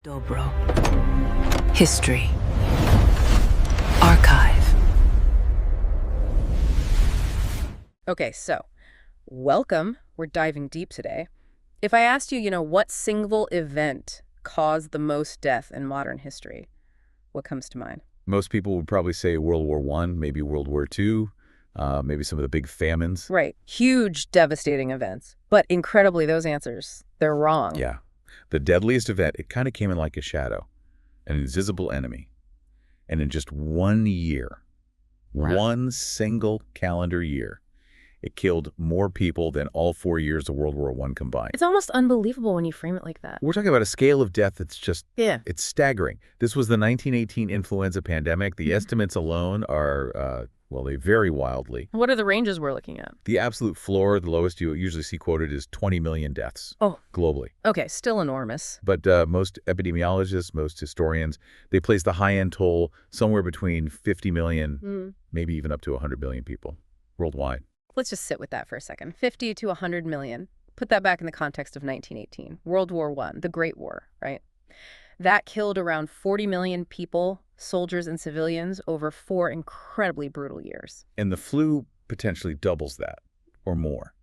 Dobro. History. Archive. Okay, so welcome. We're diving deep today. If I asked you, what single event caused the most death in modern history, what comes to mind? Most people would probably say World War I, maybe World War II, maybe some of the big famines. Right. Huge, devastating events. But incredibly, those answers, they're wrong. Yeah. The deadliest event, it kind of came in like a shadow, an invisible enemy. And in just 1 year, one single calendar year, it killed more people than all 4 years of World War I combined. It's almost unbelievable when you frame it like that. We're talking about a scale of death that's just, Yeah. it's staggering. This was the 1918 influenza pandemic. The estimates alone are, well, they vary wildly. What are the ranges we're looking at? The absolute floor, the lowest you usually see quoted, is 20 million deaths globally. Okay, still enormous. But most epidemiologists, most historians, they place the high-end toll somewhere between 50 million, maybe even up to 100 million people worldwide. Let's just sit with that for a second. 50 to 100 million. Put that back in the context of 1918. World War I, the Great War, right? That killed around 40 million people, soldiers and civilians, over 4 incredibly brutal years. And the flu potentially doubles that or more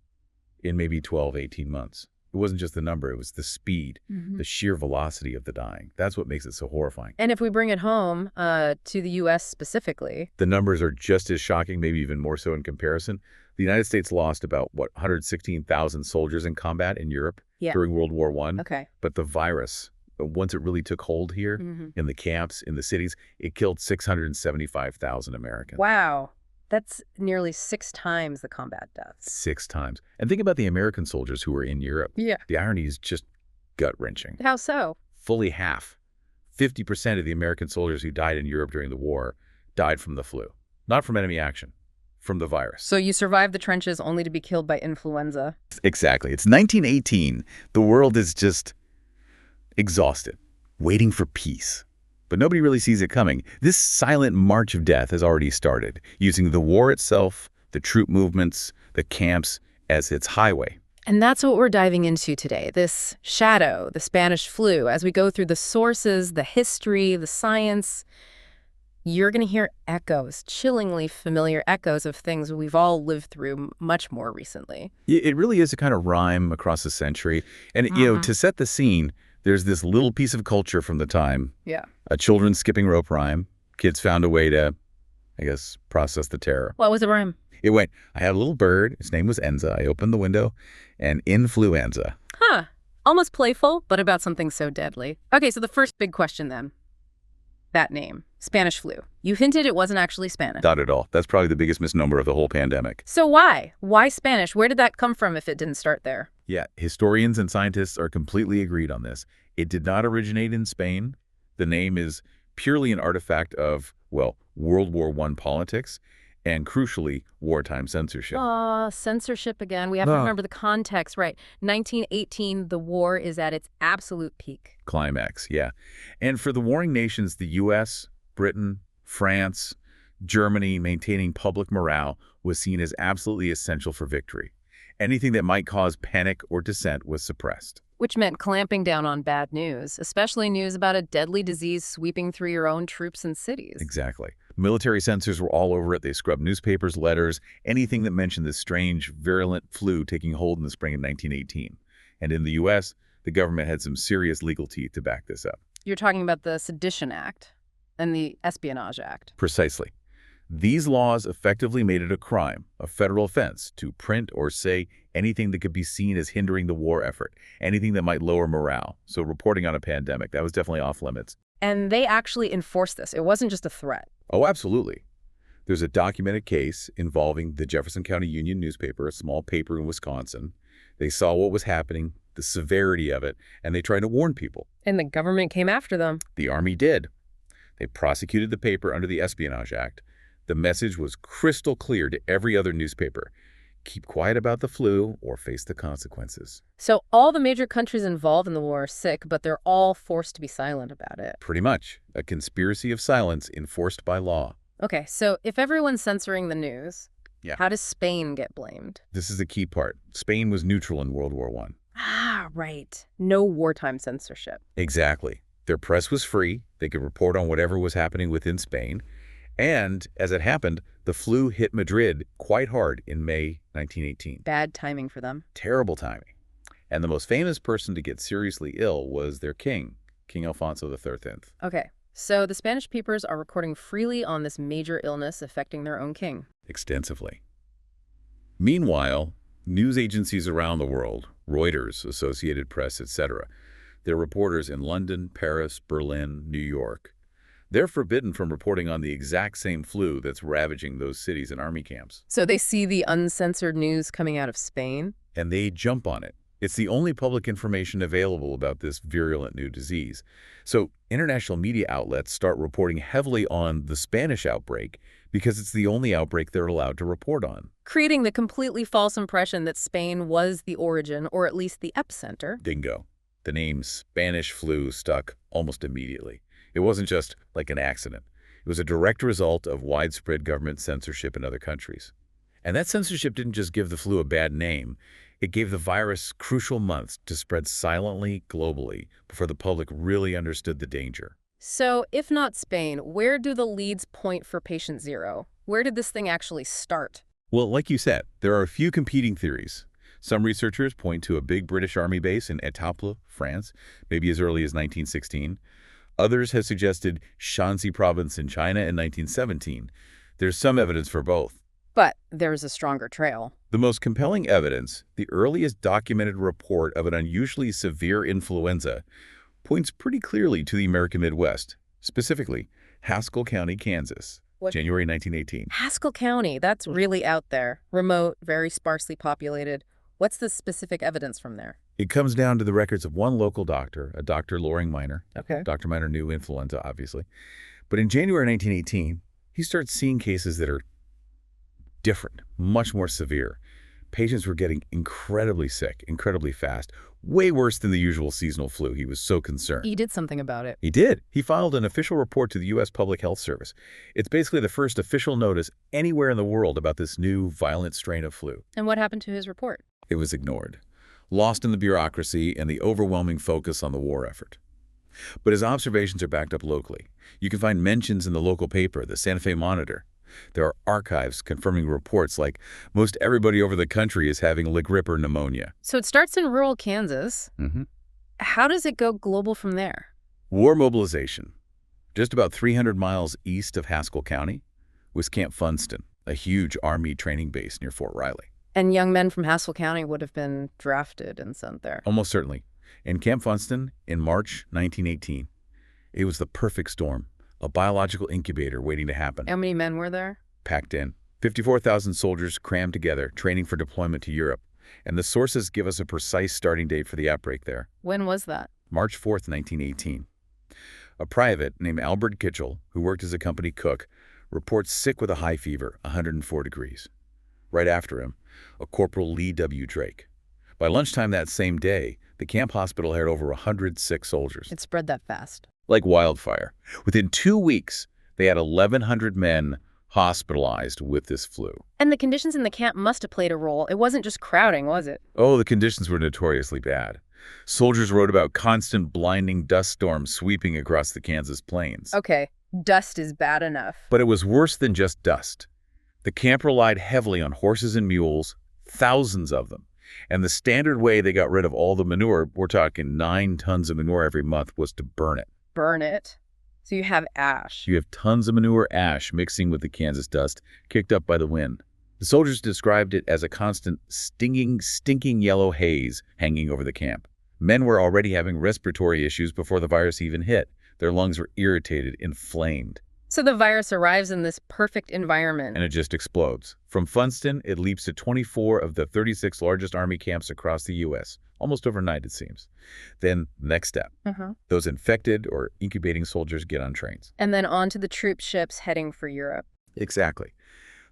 in maybe 12, 18 months. It wasn't just the number, it was the speed, the sheer velocity of the dying. That's what makes it so horrifying. And if we bring it home to the U.S. specifically, the numbers are just as shocking, maybe even more so in comparison. The United States lost about, 116,000 soldiers in combat in Europe during World War I. Okay. But the virus, once it really took hold here in the camps, in the cities, it killed 675,000 Americans. Wow. That's nearly 6 times the combat deaths. 6 times. And think about the American soldiers who were in Europe. Yeah. The irony is just gut-wrenching. How so? Fully half, 50% of the American soldiers who died in Europe during the war died from the flu. Not from enemy action, from the virus. So you survived the trenches only to be killed by influenza. Exactly. It's 1918. The world is just exhausted, waiting for peace. But nobody really sees it coming. This silent march of death has already started, using the war itself, the troop movements, the camps as its highway. And that's what we're diving into today, this shadow, the Spanish flu. As we go through the sources, the history, the science, you're going to hear echoes, chillingly familiar echoes of things we've all lived through much more recently. It really is a kind of rhyme across the century. And, to set the scene, there's this little piece of culture from the time. Yeah. A children's skipping rope rhyme. Kids found a way to, I guess, process the terror. What was the rhyme? It went, I had a little bird. His name was Enza. I opened the window, and influenza. Huh. Almost playful, but about something so deadly. Okay, so the first big question then. That name, Spanish flu. You hinted it wasn't actually Spanish. Not at all. That's probably the biggest misnomer of the whole pandemic. So why? Why Spanish? Where did that come from if it didn't start there? Yeah, historians and scientists are completely agreed on this. It did not originate in Spain. The name is purely an artifact of, well, World War I politics and, crucially, wartime censorship. Censorship again. We have to remember the context, right? 1918, the war is at its absolute peak. Climax, yeah. And for the warring nations, the U.S., Britain, France, Germany, maintaining public morale was seen as absolutely essential for victory. Anything that might cause panic or dissent was suppressed. Which meant clamping down on bad news, especially news about a deadly disease sweeping through your own troops and cities. Exactly. Military censors were all over it. They scrubbed newspapers, letters, anything that mentioned this strange, virulent flu taking hold in the spring of 1918. And in the U.S., the government had some serious legal teeth to back this up. You're talking about the Sedition Act and the Espionage Act. Precisely. These laws effectively made it a crime, a federal offense, to print or say anything that could be seen as hindering the war effort, anything that might lower morale. So reporting on a pandemic, that was definitely off limits. And they actually enforced this. It wasn't just a threat. Oh, absolutely. There's a documented case involving the Jefferson County Union newspaper, a small paper in Wisconsin. They saw what was happening, the severity of it, and they tried to warn people. And the government came after them. The Army did. They prosecuted the paper under the Espionage Act. The message was crystal clear to every other newspaper. Keep quiet about the flu or face the consequences. So all the major countries involved in the war are sick, but they're all forced to be silent about it. Pretty much. A conspiracy of silence enforced by law. Okay, so if everyone's censoring the news, how does Spain get blamed? This is the key part. Spain was neutral in World War I. Ah, right. No wartime censorship. Exactly. Their press was free. They could report on whatever was happening within Spain. And, as it happened, the flu hit Madrid quite hard in May 1918. Bad timing for them. Terrible timing. And the most famous person to get seriously ill was their king, King Alfonso XIII. Okay, so the Spanish papers are recording freely on this major illness affecting their own king. Extensively. Meanwhile, news agencies around the world, Reuters, Associated Press, etc., their reporters in London, Paris, Berlin, New York, they're forbidden from reporting on the exact same flu that's ravaging those cities and army camps. So they see the uncensored news coming out of Spain? And they jump on it. It's the only public information available about this virulent new disease. So international media outlets start reporting heavily on the Spanish outbreak because it's the only outbreak they're allowed to report on. Creating the completely false impression that Spain was the origin, or at least the epicenter. Bingo. The name Spanish flu stuck almost immediately. It wasn't just like an accident. It was a direct result of widespread government censorship in other countries. And that censorship didn't just give the flu a bad name. It gave the virus crucial months to spread silently, globally, before the public really understood the danger. So, if not Spain, where do the leads point for patient zero? Where did this thing actually start? Well, like you said, there are a few competing theories. Some researchers point to a big British army base in Étaples, France, maybe as early as 1916. Others have suggested Shanxi province in China in 1917. There's some evidence for both. But there's a stronger trail. The most compelling evidence, the earliest documented report of an unusually severe influenza, points pretty clearly to the American Midwest, specifically Haskell County, Kansas, January 1918. Haskell County, that's really out there. Remote, very sparsely populated. What's the specific evidence from there? It comes down to the records of one local doctor, a Dr. Loring Minor. Okay. Dr. Minor knew influenza, obviously. But in January 1918, he starts seeing cases that are different, much more severe. Patients were getting incredibly sick, incredibly fast, way worse than the usual seasonal flu. He was so concerned. He did something about it. He did. He filed an official report to the U.S. Public Health Service. It's basically the first official notice anywhere in the world about this new violent strain of flu. And what happened to his report? It was ignored, lost in the bureaucracy and the overwhelming focus on the war effort. But his observations are backed up locally. You can find mentions in the local paper, the Santa Fe Monitor. There are archives confirming reports like most everybody over the country is having la grippe or pneumonia. So it starts in rural Kansas. How does it go global from there? War mobilization. Just about 300 miles east of Haskell County was Camp Funston, a huge Army training base near Fort Riley. And young men from Haskell County would have been drafted and sent there. Almost certainly. In Camp Funston, in March 1918, it was the perfect storm, a biological incubator waiting to happen. How many men were there? Packed in. 54,000 soldiers crammed together, training for deployment to Europe. And the sources give us a precise starting date for the outbreak there. When was that? March 4th, 1918. A private named Albert Kitchell, who worked as a company cook, reports sick with a high fever, 104 degrees. Right after him, a Corporal Lee W. Drake. By lunchtime that same day, the camp hospital had over 100 sick soldiers. It spread that fast. Like wildfire. Within 2 weeks, they had 1,100 men hospitalized with this flu. And the conditions in the camp must have played a role. It wasn't just crowding, was it? Oh, the conditions were notoriously bad. Soldiers wrote about constant blinding dust storms sweeping across the Kansas plains. Okay, dust is bad enough. But it was worse than just dust. The camp relied heavily on horses and mules, thousands of them. And the standard way they got rid of all the manure, we're talking 9 tons of manure every month, was to burn it. Burn it? So you have ash. You have tons of manure ash mixing with the Kansas dust, kicked up by the wind. The soldiers described it as a constant stinking yellow haze hanging over the camp. Men were already having respiratory issues before the virus even hit. Their lungs were irritated, inflamed. So the virus arrives in this perfect environment. And it just explodes. From Funston, it leaps to 24 of the 36 largest Army camps across the U.S., almost overnight, it seems. Then, next step. Those infected or incubating soldiers get on trains. And then onto the troop ships heading for Europe. Exactly.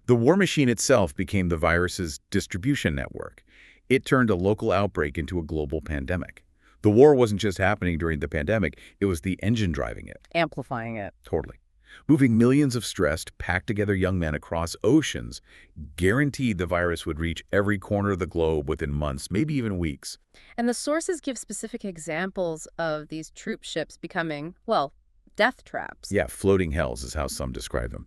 The war machine itself became the virus's distribution network. It turned a local outbreak into a global pandemic. The war wasn't just happening during the pandemic, it was the engine driving it. Amplifying it. Totally. Moving millions of stressed, packed-together young men across oceans guaranteed the virus would reach every corner of the globe within months, maybe even weeks. And the sources give specific examples of these troop ships becoming, well, death traps. Yeah, floating hells is how some describe them.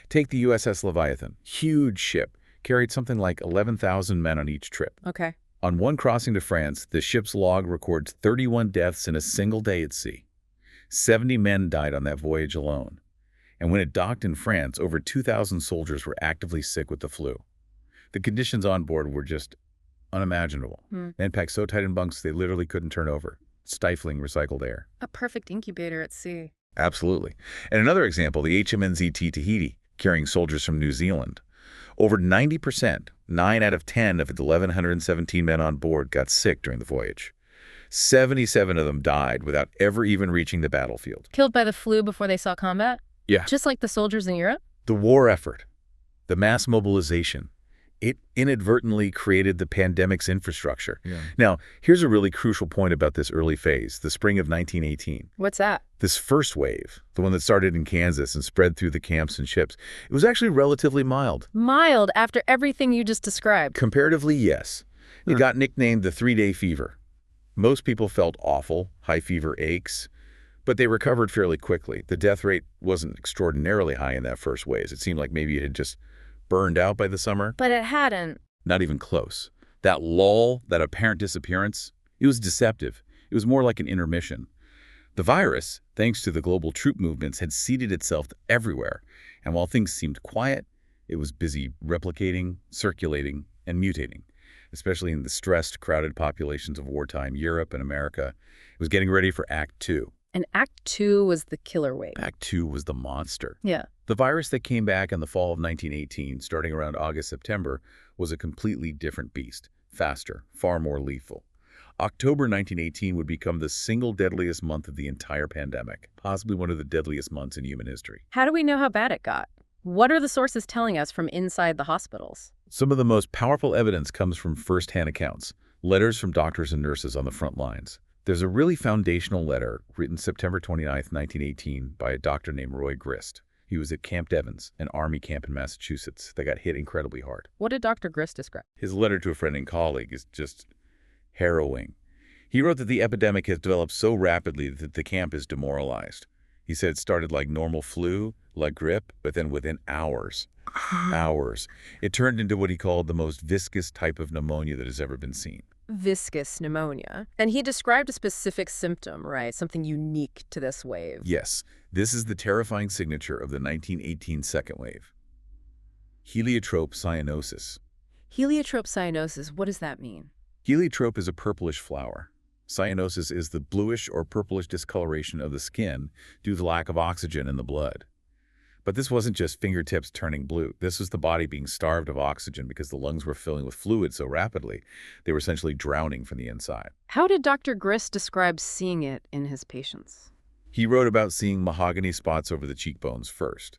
Take the USS Leviathan. Huge ship. Carried something like 11,000 men on each trip. Okay. On one crossing to France, the ship's log records 31 deaths in a single day at sea. 70 men died on that voyage alone. And when it docked in France, over 2,000 soldiers were actively sick with the flu. The conditions on board were just unimaginable. Men packed so tight in bunks they literally couldn't turn over, stifling recycled air. A perfect incubator at sea. Absolutely. And another example, the HMNZ Tahiti, carrying soldiers from New Zealand. Over 90%, 9 out of 10 of its 1,117 men on board got sick during the voyage. 77 of them died without ever even reaching the battlefield. Killed by the flu before they saw combat? Yeah. Just like the soldiers in Europe? The war effort, the mass mobilization, it inadvertently created the pandemic's infrastructure. Yeah. Now, here's a really crucial point about this early phase, the spring of 1918. What's that? This first wave, the one that started in Kansas and spread through the camps and ships, it was actually relatively mild. Mild after everything you just described. Comparatively, yes. It got nicknamed the 3-day fever. Most people felt awful, high fever aches, but they recovered fairly quickly. The death rate wasn't extraordinarily high in that first wave. It seemed like maybe it had just burned out by the summer. But it hadn't. Not even close. That lull, that apparent disappearance, it was deceptive. It was more like an intermission. The virus, thanks to the global troop movements, had seeded itself everywhere. And while things seemed quiet, it was busy replicating, circulating, and mutating, especially in the stressed, crowded populations of wartime Europe and America. It was getting ready for Act 2. And Act 2 was the killer wave. Act 2 was the monster. Yeah. The virus that came back in the fall of 1918, starting around August, September, was a completely different beast. Faster, far more lethal. October 1918 would become the single deadliest month of the entire pandemic, possibly one of the deadliest months in human history. How do we know how bad it got? What are the sources telling us from inside the hospitals? Some of the most powerful evidence comes from first-hand accounts, letters from doctors and nurses on the front lines. There's a really foundational letter written September 29, 1918, by a doctor named Roy Grist. He was at Camp Devens, an army camp in Massachusetts that got hit incredibly hard. What did Dr. Grist describe? His letter to a friend and colleague is just harrowing. He wrote that the epidemic has developed so rapidly that the camp is demoralized. He said it started like normal flu, like grippe, but then within hours, it turned into what he called the most viscous type of pneumonia that has ever been seen. Viscous pneumonia. And he described a specific symptom, right? Something unique to this wave. Yes, this is the terrifying signature of the 1918 second wave. Heliotrope cyanosis. Heliotrope cyanosis, what does that mean? Heliotrope is a purplish flower. Cyanosis is the bluish or purplish discoloration of the skin due to the lack of oxygen in the blood. But this wasn't just fingertips turning blue. This was the body being starved of oxygen because the lungs were filling with fluid so rapidly, they were essentially drowning from the inside. How did Dr. Grist describe seeing it in his patients? He wrote about seeing mahogany spots over the cheekbones first.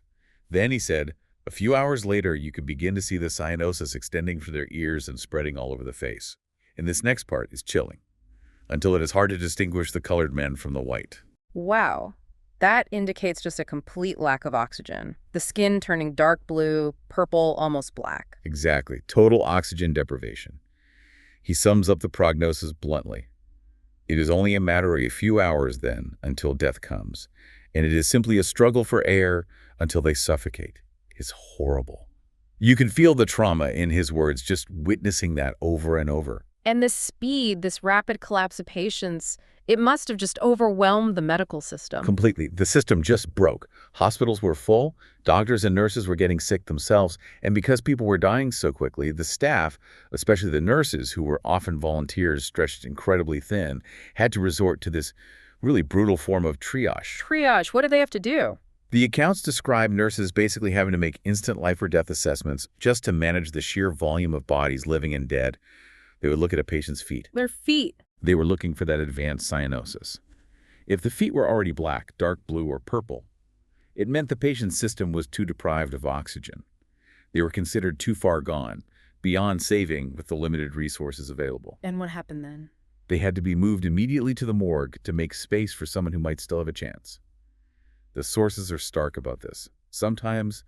Then he said, a few hours later, you could begin to see the cyanosis extending from their ears and spreading all over the face. And this next part is chilling, until it is hard to distinguish the colored men from the white. Wow. That indicates just a complete lack of oxygen. The skin turning dark blue, purple, almost black. Exactly. Total oxygen deprivation. He sums up the prognosis bluntly. It is only a matter of a few hours then until death comes, and it is simply a struggle for air until they suffocate. It's horrible. You can feel the trauma in his words just witnessing that over and over. And this speed, this rapid collapse of patients, it must have just overwhelmed the medical system. Completely. The system just broke. Hospitals were full, doctors and nurses were getting sick themselves, and because people were dying so quickly, the staff, especially the nurses who were often volunteers stretched incredibly thin, had to resort to this really brutal form of triage. Triage, what do they have to do? The accounts describe nurses basically having to make instant life or death assessments just to manage the sheer volume of bodies living and dead. They would look at a patient's feet. Their feet. They were looking for that advanced cyanosis. If the feet were already black, dark blue, or purple, it meant the patient's system was too deprived of oxygen. They were considered too far gone, beyond saving with the limited resources available. And what happened then? They had to be moved immediately to the morgue to make space for someone who might still have a chance. The sources are stark about this. Sometimes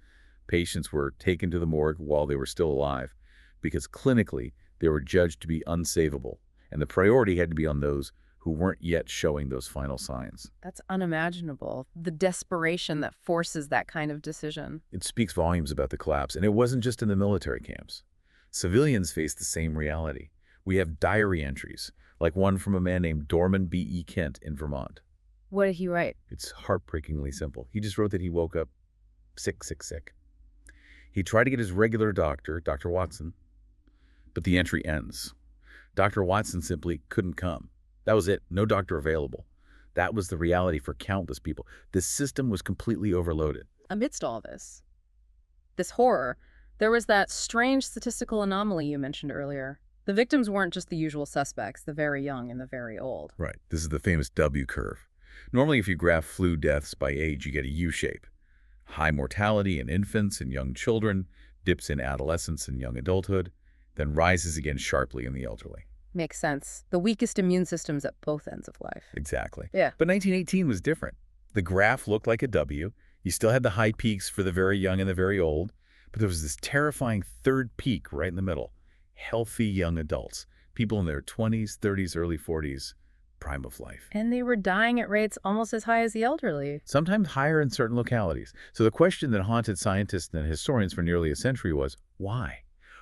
patients were taken to the morgue while they were still alive because clinically they were judged to be unsavable, and the priority had to be on those who weren't yet showing those final signs. That's unimaginable, the desperation that forces that kind of decision. It speaks volumes about the collapse, and it wasn't just in the military camps. Civilians faced the same reality. We have diary entries, like one from a man named Dorman B.E. Kent in Vermont. What did he write? It's heartbreakingly simple. He just wrote that he woke up sick, sick, sick. He tried to get his regular doctor, Dr. Watson, but the entry ends. Dr. Watson simply couldn't come. That was it. No doctor available. That was the reality for countless people. The system was completely overloaded. Amidst all this horror, there was that strange statistical anomaly you mentioned earlier. The victims weren't just the usual suspects, the very young and the very old. Right. This is the famous W curve. Normally, if you graph flu deaths by age, you get a U shape. High mortality in infants and young children, dips in adolescence and young adulthood, then rises again sharply in the elderly. Makes sense. The weakest immune systems at both ends of life. Exactly. Yeah. But 1918 was different. The graph looked like a W. You still had the high peaks for the very young and the very old, but there was this terrifying third peak right in the middle. Healthy young adults, people in their 20s, 30s, early 40s, prime of life. And they were dying at rates almost as high as the elderly. Sometimes higher in certain localities. So the question that haunted scientists and historians for nearly a century was, why?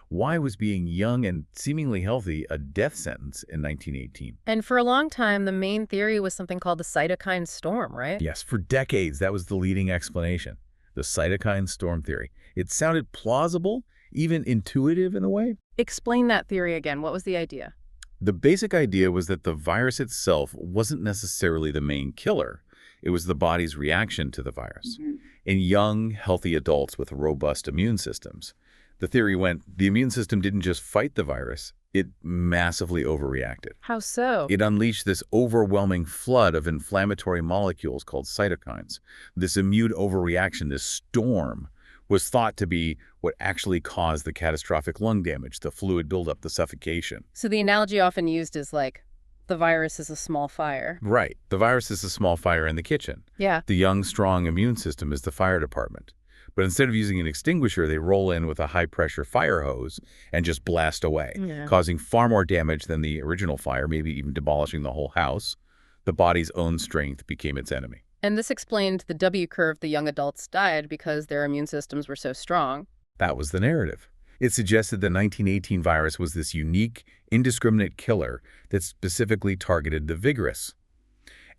Why was being young and seemingly healthy a death sentence in 1918? And for a long time, the main theory was something called the cytokine storm, right? Yes, for decades, that was the leading explanation. The cytokine storm theory. It sounded plausible, even intuitive in a way. Explain that theory again. What was the idea? The basic idea was that the virus itself wasn't necessarily the main killer. It was the body's reaction to the virus. In young, healthy adults with robust immune systems, the theory went, the immune system didn't just fight the virus, it massively overreacted. How so? It unleashed this overwhelming flood of inflammatory molecules called cytokines. This immune overreaction, this storm, was thought to be what actually caused the catastrophic lung damage, the fluid buildup, the suffocation. So the analogy often used is like, the virus is a small fire. Right. The virus is a small fire in the kitchen. Yeah. The young, strong immune system is the fire department. But instead of using an extinguisher, they roll in with a high-pressure fire hose and just blast away, causing far more damage than the original fire, maybe even demolishing the whole house. The body's own strength became its enemy. And this explained the W curve the young adults died because their immune systems were so strong. That was the narrative. It suggested the 1918 virus was this unique, indiscriminate killer that specifically targeted the vigorous.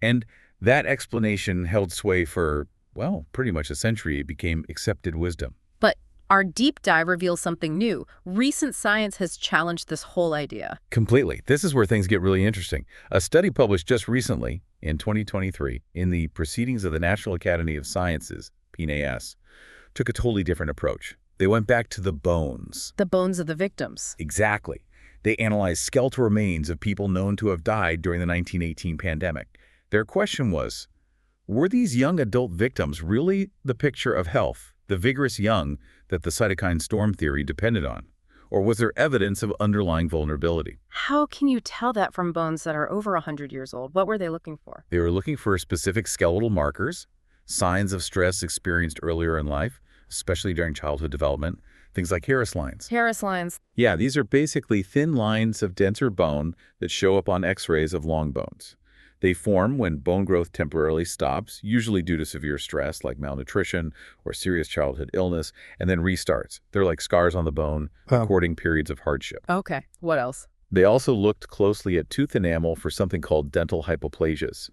And that explanation held sway for, well, pretty much a century. It became accepted wisdom. But our deep dive reveals something new. Recent science has challenged this whole idea. Completely. This is where things get really interesting. A study published just recently, in 2023, in the Proceedings of the National Academy of Sciences, PNAS, took a totally different approach. They went back to the bones. The bones of the victims. Exactly. They analyzed skeletal remains of people known to have died during the 1918 pandemic. Their question was, were these young adult victims really the picture of health, the vigorous young that the cytokine storm theory depended on? Or was there evidence of underlying vulnerability? How can you tell that from bones that are over 100 years old? What were they looking for? They were looking for specific skeletal markers, signs of stress experienced earlier in life, especially during childhood development, things like Harris lines. Harris lines. Yeah, these are basically thin lines of denser bone that show up on X-rays of long bones. They form when bone growth temporarily stops, usually due to severe stress like malnutrition or serious childhood illness, and then restarts. They're like scars on the bone, recording periods of hardship. Okay, what else? They also looked closely at tooth enamel for something called dental hypoplasias.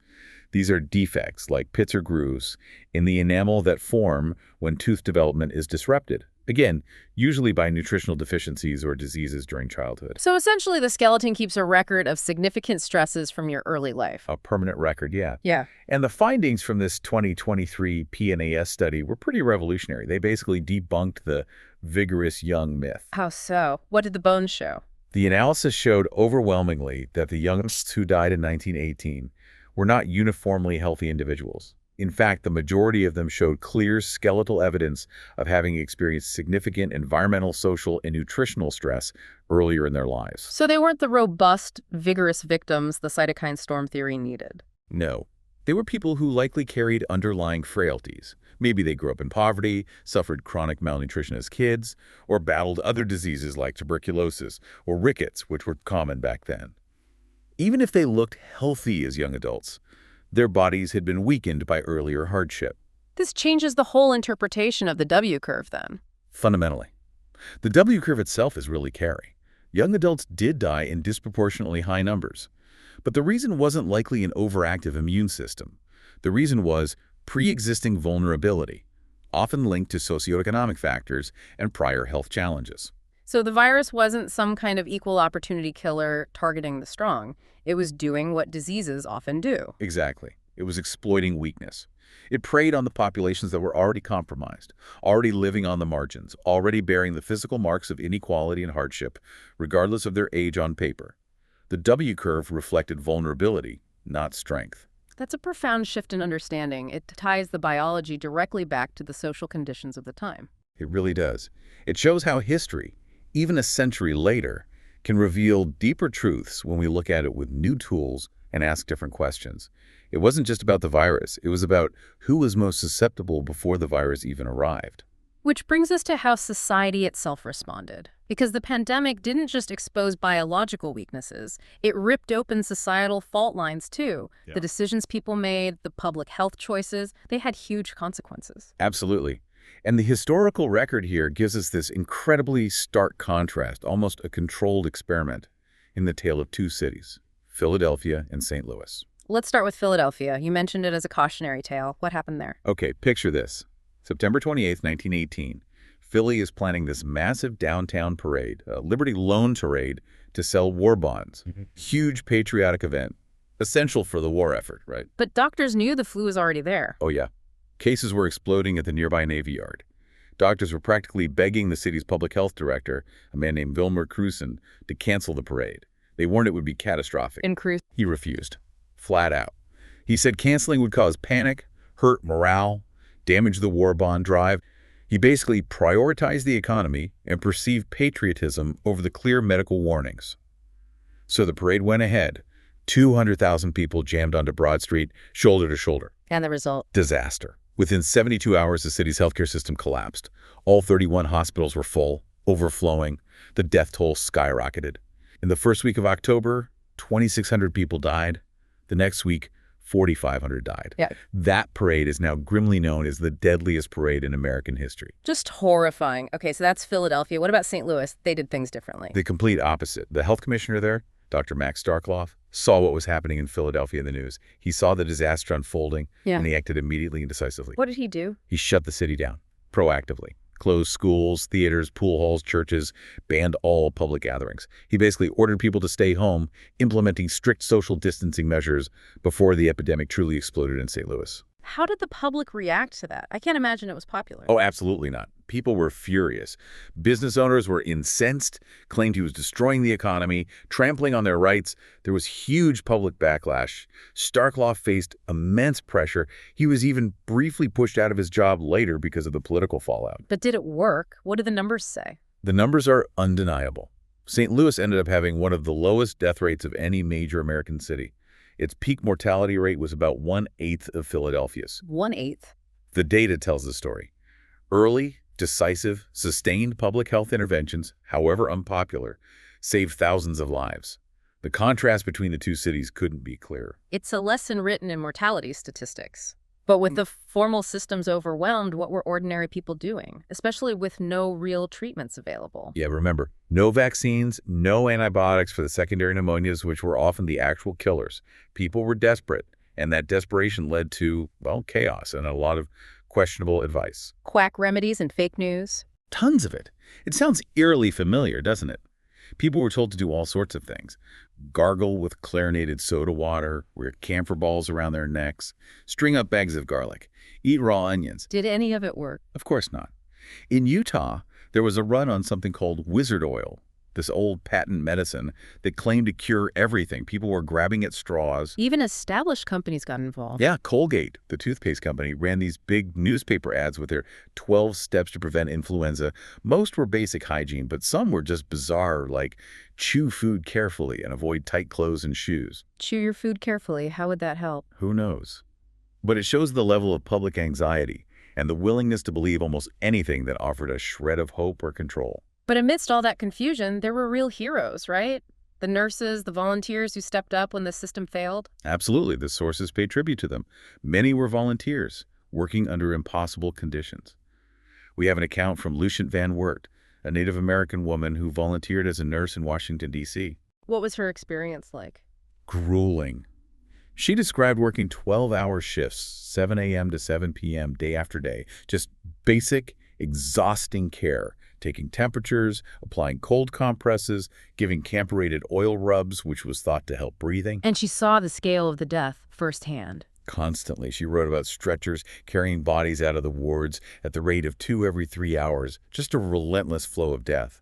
These are defects, like pits or grooves, in the enamel that form when tooth development is disrupted. Again, usually by nutritional deficiencies or diseases during childhood. So essentially the skeleton keeps a record of significant stresses from your early life. A permanent record, yeah. Yeah. And the findings from this 2023 PNAS study were pretty revolutionary. They basically debunked the vigorous young myth. How so? What did the bones show? The analysis showed overwhelmingly that the youngest who died in 1918 were not uniformly healthy individuals. In fact, the majority of them showed clear skeletal evidence of having experienced significant environmental, social, and nutritional stress earlier in their lives. So they weren't the robust, vigorous victims the cytokine storm theory needed. No. They were people who likely carried underlying frailties. Maybe they grew up in poverty, suffered chronic malnutrition as kids, or battled other diseases like tuberculosis or rickets, which were common back then. Even if they looked healthy as young adults, their bodies had been weakened by earlier hardship. This changes the whole interpretation of the W curve then. Fundamentally. The W curve itself is really scary. Young adults did die in disproportionately high numbers. But the reason wasn't likely an overactive immune system. The reason was pre-existing vulnerability, often linked to socioeconomic factors and prior health challenges. So the virus wasn't some kind of equal opportunity killer targeting the strong. It was doing what diseases often do. Exactly. It was exploiting weakness. It preyed on the populations that were already compromised, already living on the margins, already bearing the physical marks of inequality and hardship, regardless of their age on paper. The W curve reflected vulnerability, not strength. That's a profound shift in understanding. It ties the biology directly back to the social conditions of the time. It really does. It shows how history, even a century later, can reveal deeper truths when we look at it with new tools and ask different questions. It wasn't just about the virus. It was about who was most susceptible before the virus even arrived. Which brings us to how society itself responded. Because the pandemic didn't just expose biological weaknesses, it ripped open societal fault lines too. Yeah. The decisions people made, the public health choices, they had huge consequences. Absolutely. And the historical record here gives us this incredibly stark contrast, almost a controlled experiment, in the tale of two cities, Philadelphia and St. Louis. Let's start with Philadelphia. You mentioned it as a cautionary tale. What happened there? Okay, picture this. September 28th, 1918. Philly is planning this massive downtown parade, a Liberty Loan Parade, to sell war bonds. Huge patriotic event, essential for the war effort, right? But doctors knew the flu was already there. Oh yeah. Cases were exploding at the nearby Navy Yard. Doctors were practically begging the city's public health director, a man named Wilmer Cruson, to cancel the parade. They warned it would be catastrophic. In Cruz. He refused, flat out. He said canceling would cause panic, hurt morale, damage the war bond drive. He basically prioritized the economy and perceived patriotism over the clear medical warnings. So the parade went ahead. 200,000 people jammed onto Broad Street, shoulder to shoulder. And the result? Disaster. Within 72 hours, the city's healthcare system collapsed. All 31 hospitals were full, overflowing. The death toll skyrocketed. In the first week of October, 2,600 people died. The next week, 4,500 died. Yeah. That parade is now grimly known as the deadliest parade in American history. Just horrifying. Okay, so that's Philadelphia. What about St. Louis? They did things differently. The complete opposite. The health commissioner there, Dr. Max Starkloff, saw what was happening in Philadelphia in the news. He saw the disaster unfolding, and he acted immediately and decisively. What did he do? He shut the city down, proactively. Closed schools, theaters, pool halls, churches, banned all public gatherings. He basically ordered people to stay home, implementing strict social distancing measures before the epidemic truly exploded in St. Louis. How did the public react to that? I can't imagine it was popular. Oh, absolutely not. People were furious. Business owners were incensed, claimed he was destroying the economy, trampling on their rights. There was huge public backlash. Starkloff faced immense pressure. He was even briefly pushed out of his job later because of the political fallout. But did it work? What do the numbers say? The numbers are undeniable. St. Louis ended up having one of the lowest death rates of any major American city. Its peak mortality rate was about 1/8 of Philadelphia's. 1/8? The data tells the story. Early, decisive, sustained public health interventions, however unpopular, saved thousands of lives. The contrast between the two cities couldn't be clearer. It's a lesson written in mortality statistics. But with the formal systems overwhelmed, what were ordinary people doing, especially with no real treatments available? Yeah, remember, no vaccines, no antibiotics for the secondary pneumonias, which were often the actual killers. People were desperate, and that desperation led to, well, chaos and a lot of questionable advice. Quack remedies and fake news? Tons of it. It sounds eerily familiar, doesn't it? People were told to do all sorts of things. Gargle with chlorinated soda water, wear camphor balls around their necks, string up bags of garlic, eat raw onions. Did any of it work? Of course not. In Utah, there was a run on something called wizard oil, this old patent medicine that claimed to cure everything. People were grabbing at straws. Even established companies got involved. Yeah, Colgate, the toothpaste company, ran these big newspaper ads with their 12 steps to prevent influenza. Most were basic hygiene, but some were just bizarre, like chew food carefully and avoid tight clothes and shoes. Chew your food carefully. How would that help? Who knows? But it shows the level of public anxiety and the willingness to believe almost anything that offered a shred of hope or control. But amidst all that confusion, there were real heroes, right? The nurses, the volunteers who stepped up when the system failed. Absolutely, the sources pay tribute to them. Many were volunteers, working under impossible conditions. We have an account from Lucient Van Wert, a Native American woman who volunteered as a nurse in Washington, D.C. What was her experience like? Grueling. She described working 12-hour shifts, 7 a.m. to 7 p.m. day after day, just basic, exhausting care, taking temperatures, applying cold compresses, giving camphorated oil rubs, which was thought to help breathing. And she saw the scale of the death firsthand. Constantly, she wrote about stretchers carrying bodies out of the wards at the rate of 2 every 3 hours, just a relentless flow of death.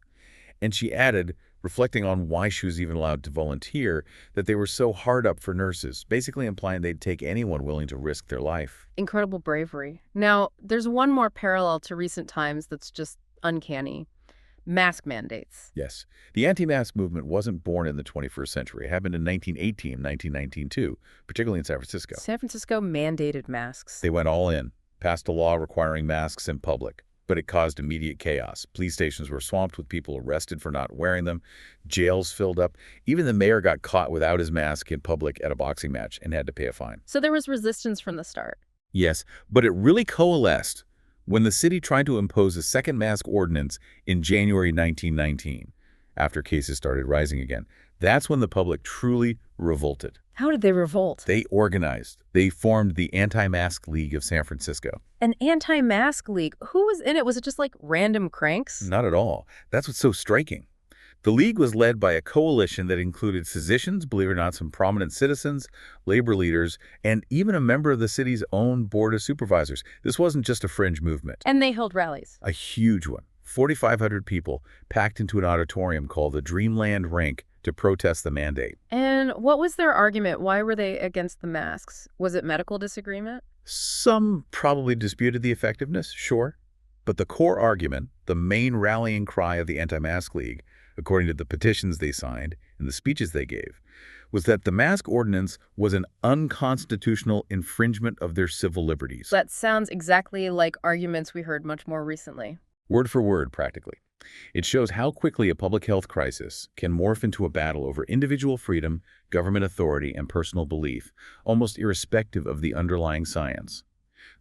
And she added, reflecting on why she was even allowed to volunteer, that they were so hard up for nurses, basically implying they'd take anyone willing to risk their life. Incredible bravery. Now, there's one more parallel to recent times that's just uncanny. Mask mandates. Yes. The anti-mask movement wasn't born in the 21st century. It happened in 1918, 1919 too, particularly in San Francisco. San Francisco mandated masks. They went all in, passed a law requiring masks in public. But it caused immediate chaos. Police stations were swamped with people arrested for not wearing them. Jails filled up. Even the mayor got caught without his mask in public at a boxing match and had to pay a fine. So there was resistance from the start. Yes, but it really coalesced when the city tried to impose a second mask ordinance in January 1919, after cases started rising again. That's when the public truly revolted. How did they revolt? They organized. They formed the Anti-Mask League of San Francisco. An anti-mask league. Who was in it? Was it just like random cranks? Not at all. That's what's so striking. The league was led by a coalition that included physicians, believe it or not, some prominent citizens, labor leaders, and even a member of the city's own board of supervisors. This wasn't just a fringe movement. And they held rallies. A huge one. 4,500 people packed into an auditorium called the Dreamland Rink to protest the mandate. And what was their argument? Why were they against the masks? Was it medical disagreement? Some probably disputed the effectiveness, sure. But the core argument, the main rallying cry of the Anti-Mask League, according to the petitions they signed and the speeches they gave, was that the mask ordinance was an unconstitutional infringement of their civil liberties. That sounds exactly like arguments we heard much more recently. Word for word, practically. It shows how quickly a public health crisis can morph into a battle over individual freedom, government authority, and personal belief, almost irrespective of the underlying science.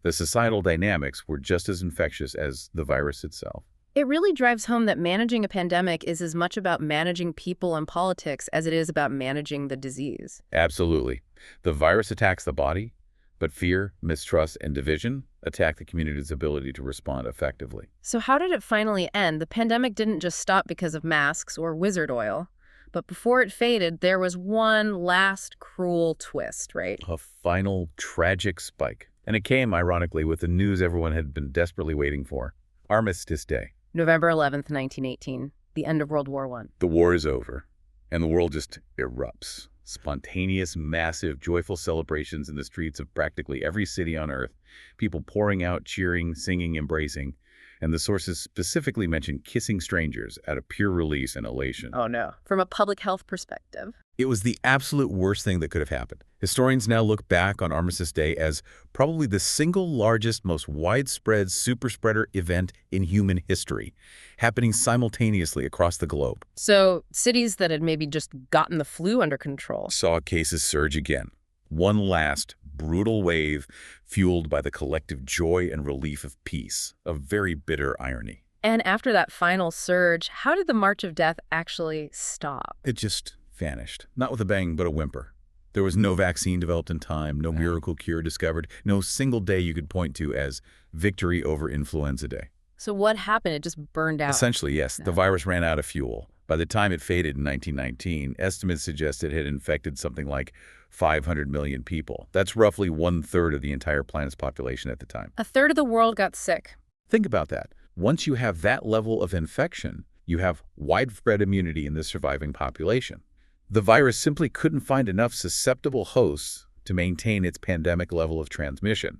The societal dynamics were just as infectious as the virus itself. It really drives home that managing a pandemic is as much about managing people and politics as it is about managing the disease. Absolutely. The virus attacks the body, but fear, mistrust, and division attack the community's ability to respond effectively. So how did it finally end? The pandemic didn't just stop because of masks or wizard oil. But before it faded, there was one last cruel twist, right? A final tragic spike. And it came, ironically, with the news everyone had been desperately waiting for. Armistice Day. November 11th, 1918, the end of World War I. The war is over, and the world just erupts. Spontaneous, massive, joyful celebrations in the streets of practically every city on Earth. People pouring out, cheering, singing, embracing. And the sources specifically mention kissing strangers out of pure release and elation. Oh, no. From a public health perspective. It was the absolute worst thing that could have happened. Historians now look back on Armistice Day as probably the single largest, most widespread superspreader event in human history, happening simultaneously across the globe. So cities that had maybe just gotten the flu under control Saw cases surge again. One last brutal wave fueled by the collective joy and relief of peace, a very bitter irony. And after that final surge, how did the march of death actually stop? It just vanished. Not with a bang, but a whimper. There was no vaccine developed in time, no miracle cure discovered, no single day you could point to as victory over influenza day. So what happened? It just burned out. Essentially, yes. The virus ran out of fuel. By the time it faded in 1919, estimates suggest it had infected something like 500 million people. That's roughly 1/3 of the entire planet's population at the time. A third of the world got sick. Think about that. Once you have that level of infection, you have widespread immunity in the surviving population. The virus simply couldn't find enough susceptible hosts to maintain its pandemic level of transmission.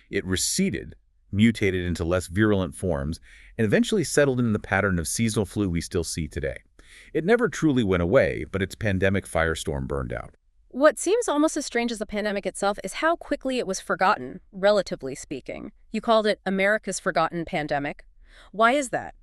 It receded, mutated into less virulent forms, and eventually settled in the pattern of seasonal flu we still see today. It never truly went away, but its pandemic firestorm burned out. What seems almost as strange as the pandemic itself is how quickly it was forgotten, relatively speaking. You called it America's forgotten pandemic. Why is that?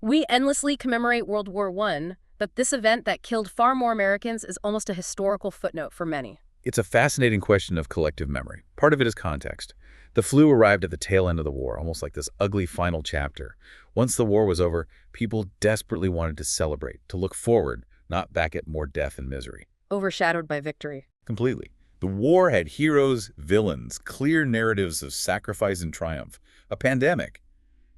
We endlessly commemorate World War I, but this event that killed far more Americans is almost a historical footnote for many. It's a fascinating question of collective memory. Part of it is context. The flu arrived at the tail end of the war, almost like this ugly final chapter. Once the war was over, people desperately wanted to celebrate, to look forward, not back at more death and misery. Overshadowed by victory. Completely. The war had heroes, villains, clear narratives of sacrifice and triumph. A pandemic,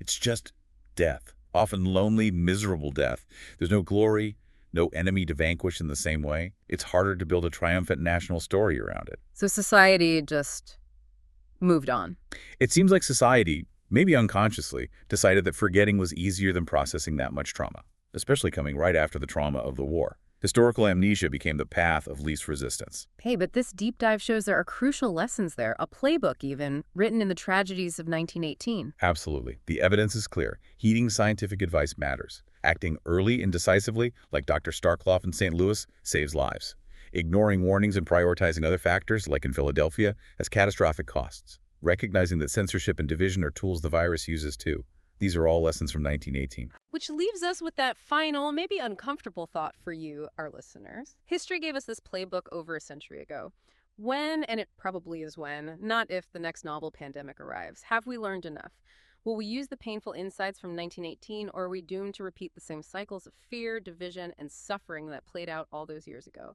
it's just death, often lonely, miserable death. There's no glory, no enemy to vanquish in the same way. It's harder to build a triumphant national story around it. So society just moved on. It seems like society, maybe unconsciously, decided that forgetting was easier than processing that much trauma, especially coming right after the trauma of the war. Historical amnesia became the path of least resistance. Hey, but this deep dive shows there are crucial lessons there, a playbook even, written in the tragedies of 1918. Absolutely. The evidence is clear. Heeding scientific advice matters. Acting early and decisively, like Dr. Starkloff in St. Louis, saves lives. Ignoring warnings and prioritizing other factors, like in Philadelphia, has catastrophic costs. Recognizing that censorship and division are tools the virus uses too. These are all lessons from 1918. Which leaves us with that final, maybe uncomfortable thought for you, our listeners. History gave us this playbook over a century ago. When, and it probably is when, not if the next novel pandemic arrives, have we learned enough? Will we use the painful insights from 1918, or are we doomed to repeat the same cycles of fear, division, and suffering that played out all those years ago?